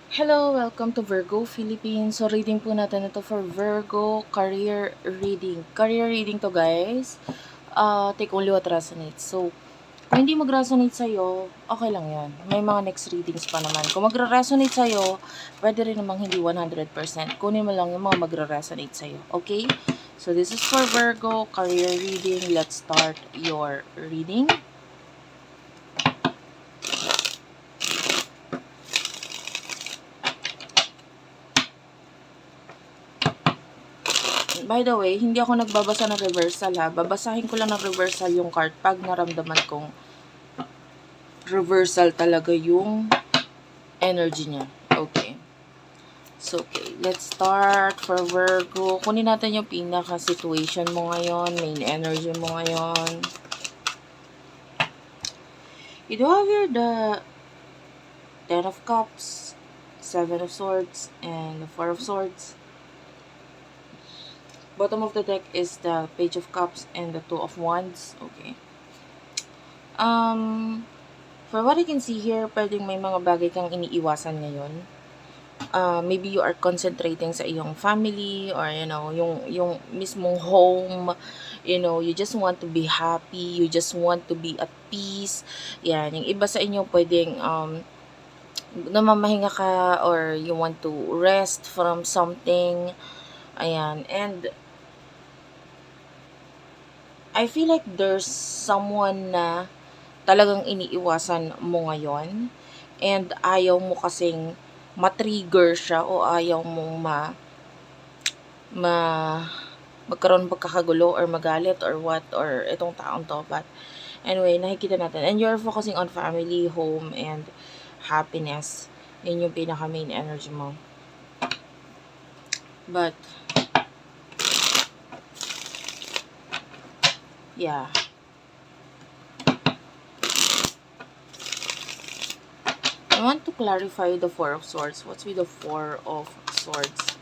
Hello, welcome to Virgo Philippines. So, reading po natin ito for Virgo career reading. Career reading to, guys. Take only what resonates. So, kung hindi mag-resonate sa'yo, okay lang yan. May mga next readings pa naman. Kung magre-resonate sa'yo, pwede rin namang hindi 100%. Kunin mo lang yung mga magre-resonate sa'yo. Okay? So, this is for Virgo career reading. Let's start your reading. By the way, hindi ako nagbabasa ng reversal ha. Babasahin ko lang ng reversal yung card pag naramdaman kong reversal talaga yung energy niya. Okay. So, okay. Let's start for Virgo. Kunin natin yung pinaka-situation mo ngayon, main energy mo ngayon. You do have here the Ten of Cups, Seven of Swords, and the Four of Swords. Bottom of the deck is the Page of Cups and the Two of Wands. Okay. For what I can see here, pwedeng may mga bagay kang iniiwasan ngayon. Maybe you are concentrating sa iyong family or yung mismong home. You just want to be happy, you just want to be at peace. Yan, yung iba sa inyo pwedeng namamahinga ka or you want to rest from something. Ayan, and I feel like there's someone na talagang iniiwasan mo ngayon and ayaw mo kasing ma-trigger siya o ayaw mong ma magkaroon pagkakagulo or magalit or what or itong taong to. But anyway, nakikita natin and you're focusing on family, home, and happiness. Yun yung pinaka main energy mo. But yeah, I want to clarify the Four of Swords. What's with the Four of Swords?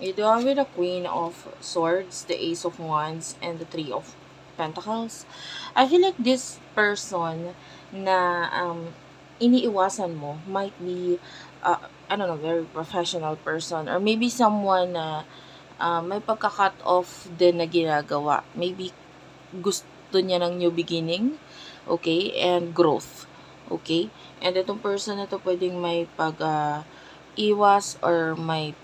You do have with the Queen of Swords, the Ace of Wands, and the Three of Pentacles. I feel like this person na iniiwasan mo might be, I don't know, very professional person or maybe someone na may pagka-cut off din na ginagawa. Maybe gusto niya ng new beginning, okay, and growth, okay? And itong person na to pwedeng may iwas or may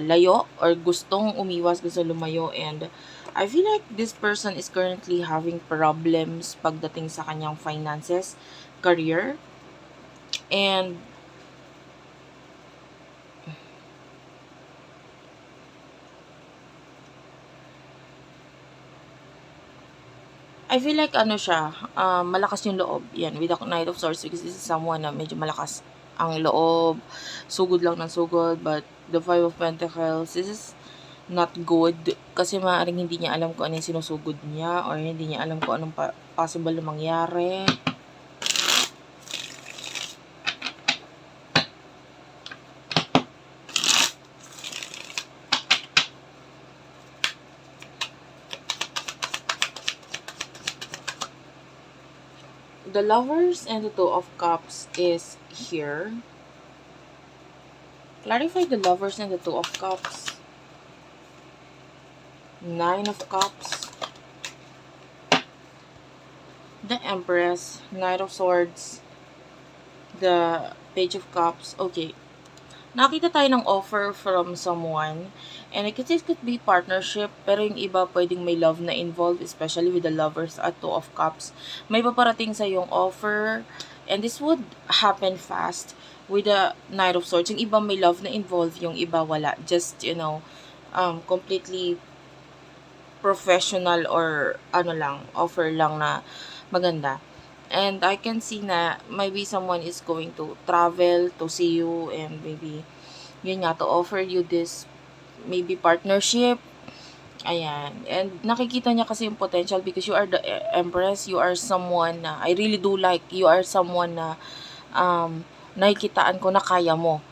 layo or gustong umiwas, gusto lumayo, and I feel like this person is currently having problems pagdating sa kanyang finances, career, and I feel like ano siya, malakas yung loob. Yan, with the Knight of Swords, because this is someone na medyo malakas ang loob, sugod lang ng sugod, but the Five of Pentacles, this is not good, kasi maaaring hindi niya alam kung ano yung sinusugod niya, or hindi niya alam kung anong possible na mangyari. The Lovers and the Two of Cups is here. Clarify the Lovers and the Two of Cups. Nine of Cups. The Empress. Knight of Swords. The Page of Cups. Okay. Nakita tayo ng offer from someone. And it could be partnership. Pero yung iba pwedeng may love na involved. Especially with the Lovers at Two of Cups. May paparating sa yung offer. And this would happen fast with the Knight of Swords. Yung iba may love na involved. Yung iba wala. Just, completely professional or offer lang na maganda. And I can see na maybe someone is going to travel to see you and maybe yun nga to offer you this maybe partnership. Ayan. And nakikita niya kasi yung potential because you are the Empress. You are someone na I really do like. You are someone na nakikitaan ko na kaya mo.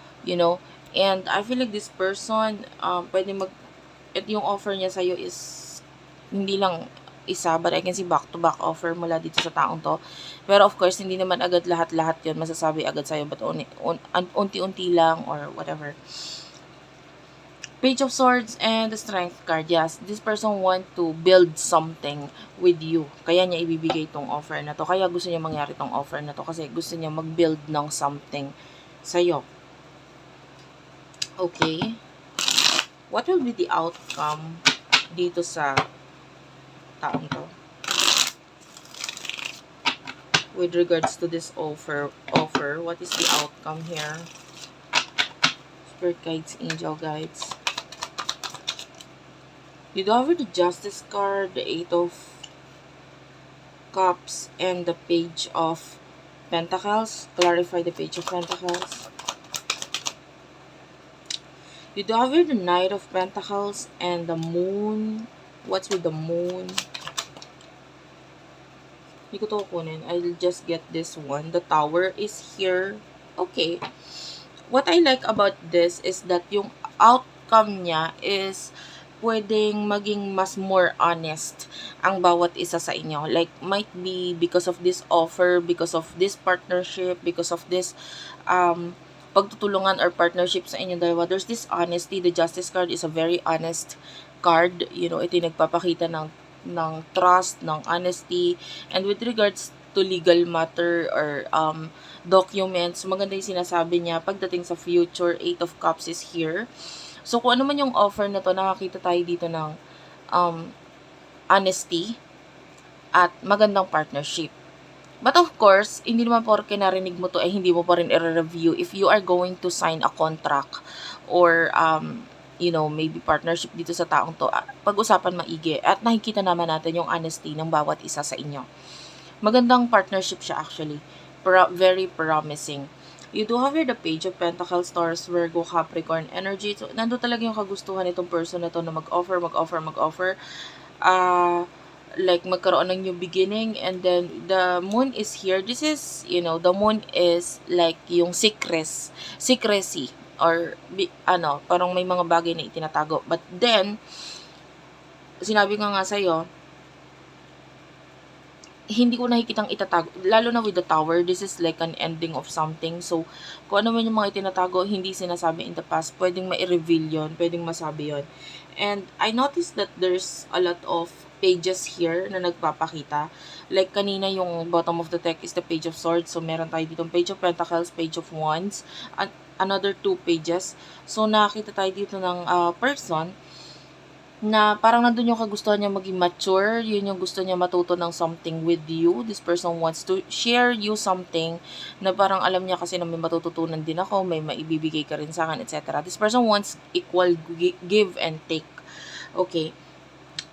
And I feel like this person pwede at yung offer niya sa'yo is hindi lang isa, but I can see back-to-back offer mula dito sa taong to. Pero of course, hindi naman agad lahat-lahat yun masasabi agad sa'yo, but unti-unti lang or whatever. Page of Swords and the Strength card. Yes, this person want to build something with you. Kaya niya ibibigay itong offer na to. Kaya gusto niya mangyari itong offer na to kasi gusto niya mag-build ng something sa'yo. Okay. What will be the outcome dito sa taong to? With regards to this offer, what is the outcome here? Spirit guides, angel guides. You do have the Justice card, the Eight of Cups, and the Page of Pentacles. Clarify the Page of Pentacles. You do have the Knight of Pentacles and the Moon. What's with the Moon? Hindi ko to kunin. I'll just get this one. The Tower is here. Okay. What I like about this is that yung outcome niya is pwedeng maging mas more honest ang bawat isa sa inyo. Like, might be because of this offer, because of this partnership, because of this pagtutulungan or partnership sa inyong dalawa. There's this honesty. The Justice card is a very honest card. You know, ito yung nagpapakita ng trust, ng honesty. And with regards to legal matter or documents, maganda yung sinasabi niya pagdating sa future. Eight of Cups is here. So, kung ano man yung offer na to, nakakita tayo dito ng honesty at magandang partnership. But of course, hindi naman porke narinig mo to ay hindi mo pa rin i-review if you are going to sign a contract or you know, maybe partnership dito sa taong to. Pag-usapan maigi at nakikita naman natin yung honesty ng bawat isa sa inyo. Magandang partnership siya actually. Very promising. You do have here the Page of Pentacles, Taurus, Virgo, Capricorn energy. So, nando talaga yung kagustuhan nitong person na to na mag-offer. Like, magkaroon ng new beginning. And then, the moon is here. This is, you know, the moon is like yung secrecy. Or, parang may mga bagay na itinatago. But then, sinabi ko nga sa'yo, hindi ko nakikitang itatago, lalo na with the Tower, this is like an ending of something. So, kung ano man yung mga itinatago, hindi sinasabi in the past, pwedeng ma-reveal yun, pwedeng masabi yun. And I noticed that there's a lot of pages here na nagpapakita. Like, kanina yung bottom of the deck is the Page of Swords. So, meron tayo dito Page of Pentacles, Page of Wands, and another 2 pages. So, nakita tayo dito ng person na parang nandun yung kagustuhan niya maging mature, yun yung gusto niya matuto ng something with you. This person wants to share you something na parang alam niya kasi na may matututunan din ako, may maibibigay ka rin sa akin, etc. This person wants equal give and take. Okay.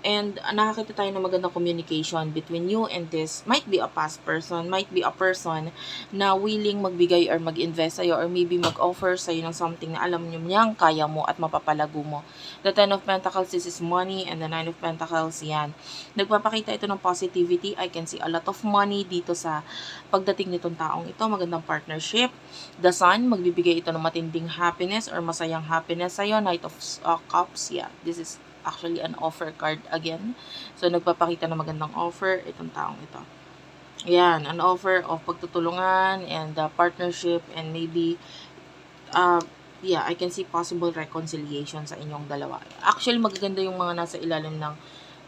And nakakita tayo ng magandang communication between you and this. Might be a past person, might be a person na willing magbigay or mag-invest sa'yo or maybe mag-offer sa'yo ng something na alam niyo niyang kaya mo at mapapalago mo. The Ten of Pentacles, this is money, and the Nine of Pentacles, yan. Nagpapakita ito ng positivity. I can see a lot of money dito sa pagdating nitong taong ito. Magandang partnership. The Sun, magbibigay ito ng matinding happiness or masayang happiness sa'yo. Knight of Cups, yeah. This is actually an offer card again. So, nagpapakita na magandang offer itong taong ito. Yan, an offer of pagtutulungan and partnership and maybe, yeah, I can see possible reconciliation sa inyong dalawa. Actually, magaganda yung mga nasa ilalim ng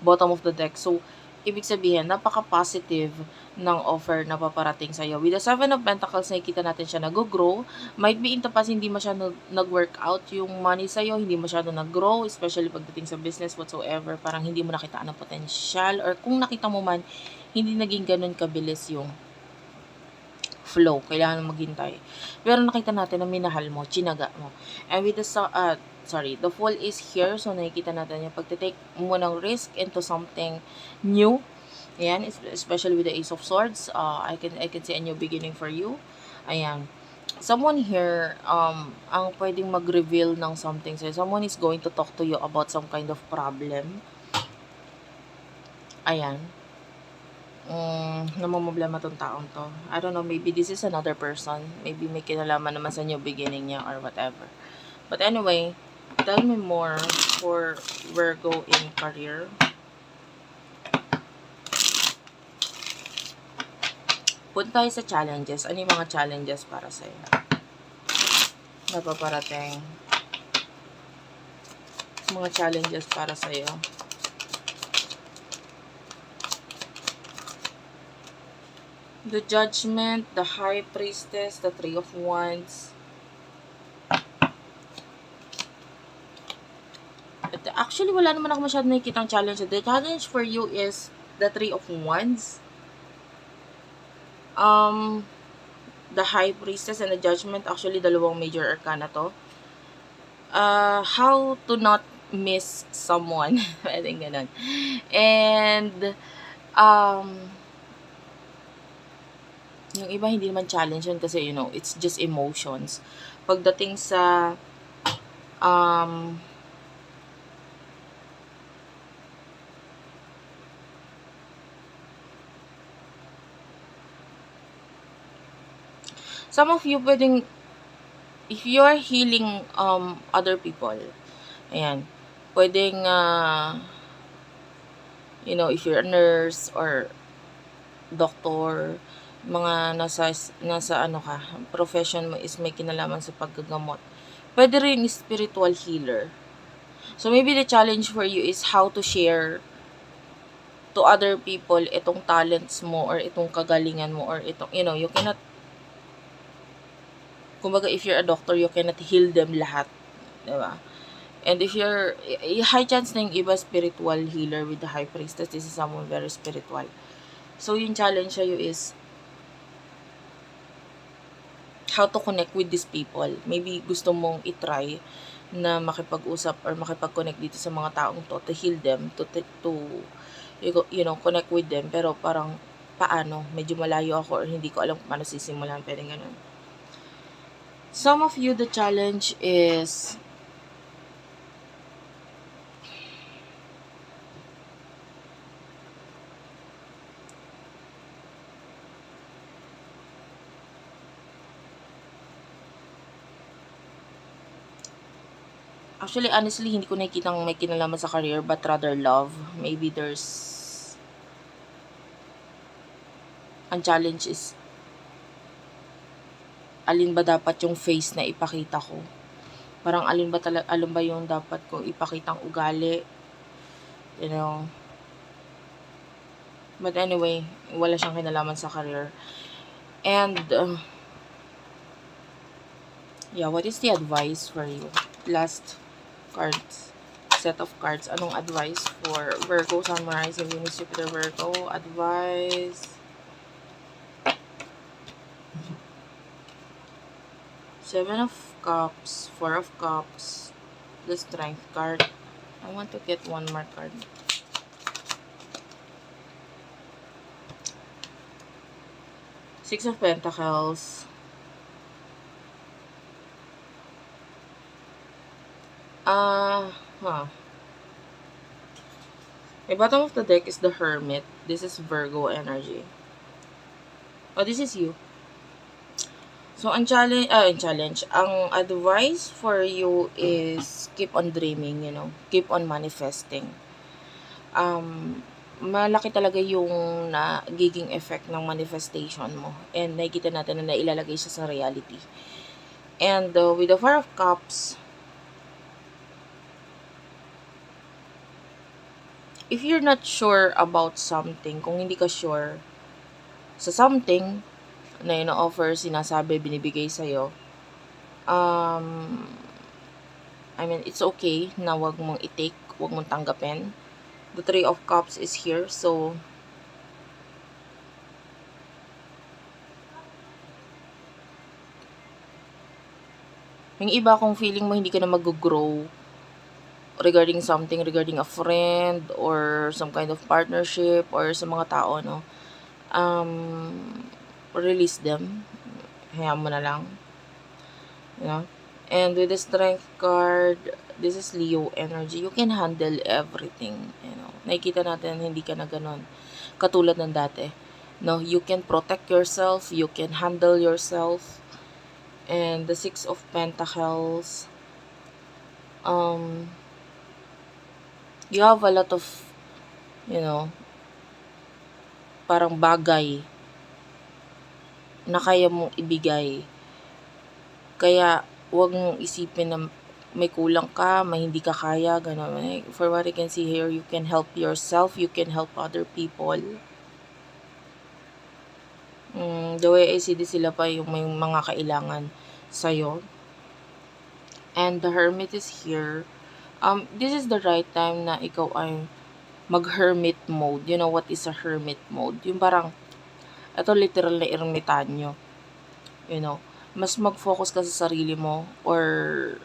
bottom of the deck. So, ibig sabihin, napaka-positive ng offer na paparating sa'yo. With the Seven of Pentacles, nakikita natin siya nag-grow. Might be in the past, hindi masyado nag-work out yung money sa'yo, hindi masyado nag-grow, especially pagdating sa business whatsoever. Parang hindi mo nakita ng potential, or kung nakita mo man, hindi naging ganun kabilis yung flow. Kailangan maghintay. Pero nakita natin na minahal mo, chinaga mo. And with the the Fool is here. So, nakikita natin yung pagtitake mo ng risk into something new. Ayan, especially with the Ace of Swords. I can see a new beginning for you. Ayan. Someone here, ang pwedeng mag-reveal ng something sa'yo. Someone is going to talk to you about some kind of problem. Ayan. Namamblema tong taong to. I don't know, maybe this is another person. Maybe may kinalaman naman sa new beginning niya or whatever. But anyway, tell me more for Virgo in career. Punta tayo sa challenges. Ano yung mga challenges para sa'yo? Napaparating. Mga challenges para sa'yo. The Judgment, the High Priestess, the Three of Wands. Actually, wala naman ako masyadong nakikitang challenge. The challenge for you is the Three of Wands. The High Priestess and the Judgment. Actually, dalawang major arcana to. How to not miss someone. Pwedeng ganun. And, yung iba hindi naman challenge yun kasi, you know, it's just emotions. Pagdating sa, some of you pwedeng, if you're healing other people, ayan, pwedeng, you know, if you're a nurse or doctor, mga nasa ano ka, profession mo is may kinalaman sa paggagamot. Pwede rin spiritual healer. So maybe the challenge for you is how to share to other people itong talents mo or itong kagalingan mo or itong, you know, you cannot, kumbaga if you're a doctor, you cannot heal them lahat. Diba? And if you're, high chance na yung iba spiritual healer with the High Priestess, this is someone very spiritual. So yung challenge sa'yo is how to connect with these people. Maybe gusto mong itry na makipag-usap or makipag-connect dito sa mga taong to heal them, to you know, connect with them. Pero parang, paano? Medyo malayo ako or hindi ko alam kung paano sisimulan. Pwede ganun. Some of you, the challenge is actually, honestly, hindi ko nakikita may kinalaman sa career but rather love. Maybe there's ang challenge is alin ba dapat yung face na ipakita ko? Parang alin ba yung dapat kong ipakitang ugali? You know. But anyway, wala siyang kinalaman sa career. And yeah, what is the advice for you? Last cards. Set of cards. Anong advice for Virgo, Sun, Rising, Venus, Jupiter, Virgo? Advice. Seven of Cups, Four of Cups, the Strength card. I want to get one more card. Six of Pentacles. The bottom of the deck is the Hermit. This is Virgo energy. Oh, this is you. So, ang advice for you is keep on dreaming, you know. Keep on manifesting. Malaki talaga yung nagiging effect ng manifestation mo. And nakikita natin na nailalagay siya sa reality. And with the Four of Cups, if you're not sure about something, kung hindi ka sure sa something na ino-offer, sinasabi, binibigay sa'yo, I mean, it's okay na wag mong i-take, wag mong tanggapin. The Three of Cups is here, so yung iba, kung feeling mo hindi ka na mag-grow regarding something, regarding a friend or some kind of partnership or sa mga tao, no, release them. Hayaan mo na lang. You know? And with the Strength card, this is Leo energy. You can handle everything. You know? Nakikita natin, hindi ka na ganun. Katulad ng dati. No? You can protect yourself. You can handle yourself. And the Six of Pentacles. You have a lot of, you know, parang bagay na kaya mong ibigay. Kaya, huwag mong isipin na may kulang ka, may hindi ka kaya, gano'n. For what I can see here, you can help yourself, you can help other people. The way I see this, sila pa yung may mga kailangan sa'yo. And the Hermit is here. This is the right time na ikaw ay mag-hermit mode. You know what is a hermit mode? Yung parang, ito literal na ermitanyo. You know, mas mag-focus ka sa sarili mo or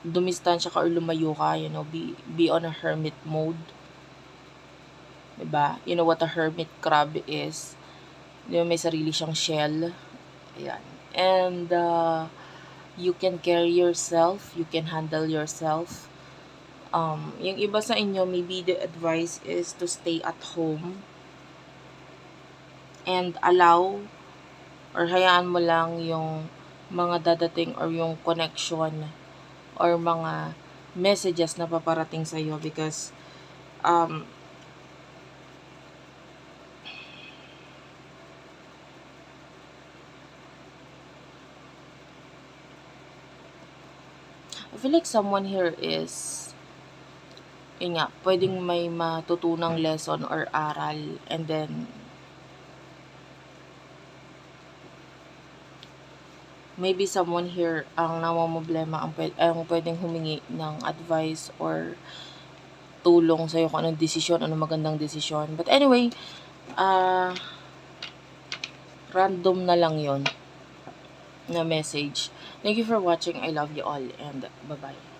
dumistansya ka or lumayo ka, you know, be on a hermit mode. Diba? You know what a hermit crab is? Diba, may sarili siyang shell. Ayan. And, you can carry yourself, you can handle yourself. Yung iba sa inyo, maybe the advice is to stay at home and allow or hayaan mo lang yung mga dadating or yung connection or mga messages na paparating sa iyo because I feel like someone here is yun nga, pwedeng may matutunang lesson or aral and then maybe someone here ang namamroblema ang pwedeng humingi ng advice or tulong sa'yo kung anong desisyon, anong magandang desisyon. But anyway, random na lang yon na message. Thank you for watching. I love you all and bye-bye.